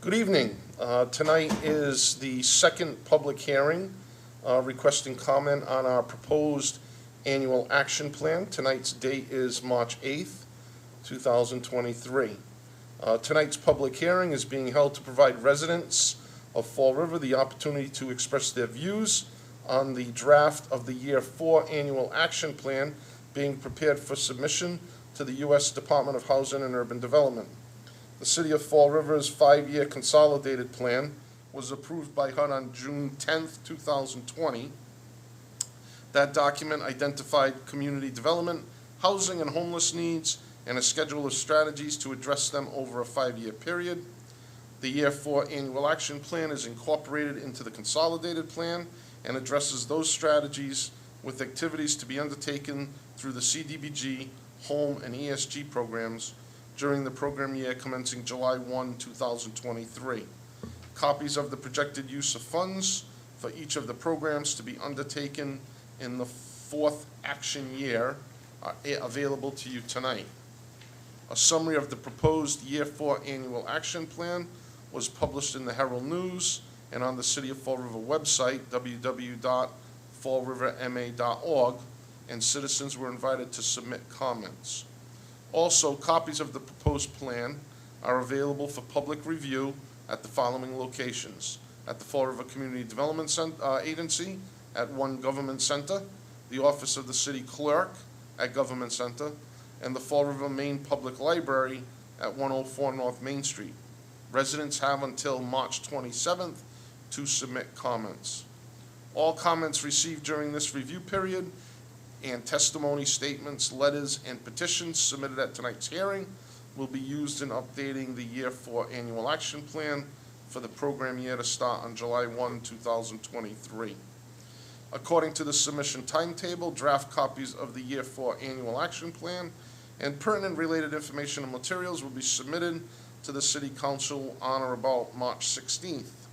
Good evening. Tonight is the second public hearing requesting comment on our proposed annual action plan. Tonight's date is March 8th, 2023. Tonight's public hearing is being held to provide residents of Fall River the opportunity to express their views on the draft of the Year 4 Annual Action Plan being prepared for submission to the U.S. Department of Housing and Urban Development. The City of Fall River's 5-year consolidated plan was approved by HUD on June 10th, 2020. That document identified community development, housing and homeless needs, and a schedule of strategies to address them over a 5-year period. The Year 4 Annual Action Plan is incorporated into the consolidated plan and addresses those strategies with activities to be undertaken through the CDBG, home, and ESG programs during the program year commencing July 1, 2023. Copies of the projected use of funds for each of the programs to be undertaken in the 4th action year are available to you tonight. A summary of the proposed Year 4 Annual Action Plan was published in the Herald News and on the City of Fall River website, www.fallriverma.org, and citizens were invited to submit comments. Also, copies of the proposed plan are available for public review at the following locations: at the Fall River Community Development Agency at 1 Government Center, the Office of the City Clerk at Government Center, and the Fall River Main Public Library at 104 North Main Street. Residents have until March 27th to submit comments. All comments received during this review period and testimony, statements, letters, and petitions submitted at tonight's hearing will be used in updating the Year 4 Annual Action Plan for the program year to start on July 1, 2023. According to the submission timetable, draft copies of the Year 4 Annual Action Plan and pertinent related information and materials will be submitted to the City Council on or about March 16th.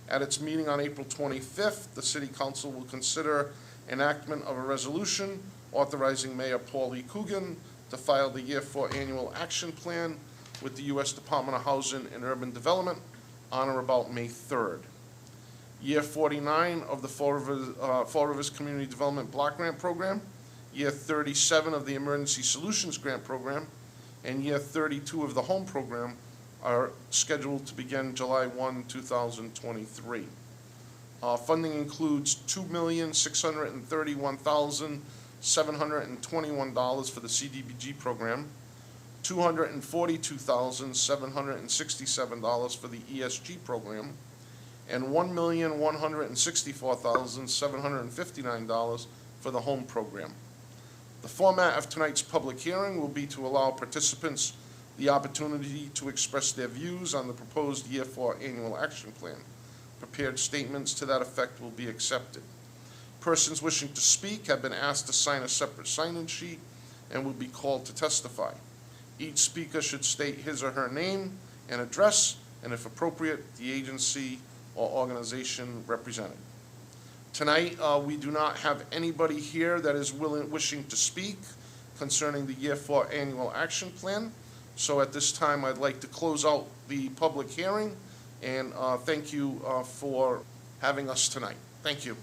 At its meeting on April 25th, the City Council will consider enactment of a resolution authorizing Mayor Paul E. Coogan to file the Year 4 Annual Action Plan with the U.S. Department of Housing and Urban Development on or about May 3rd. Year 49 of the Fall Rivers Community Development Block Grant Program, Year 37 of the Emergency Solutions Grant Program, and Year 32 of the Home Program are scheduled to begin July 1, 2023. Funding includes $2,631,721 for the CDBG program, $242,767 for the ESG program, and $1,164,759 for the home program. The format of tonight's public hearing will be to allow participants the opportunity to express their views on the proposed Year 4 Annual Action Plan. Prepared statements to that effect will be accepted. Persons wishing to speak have been asked to sign a separate sign-in sheet and will be called to testify. Each speaker should state his or her name and address, and if appropriate, the agency or organization represented. Tonight, we do not have anybody here that is wishing to speak concerning the Year 4 Annual Action Plan. So at this time, I'd like to close out the public hearing and thank you for having us tonight. Thank you.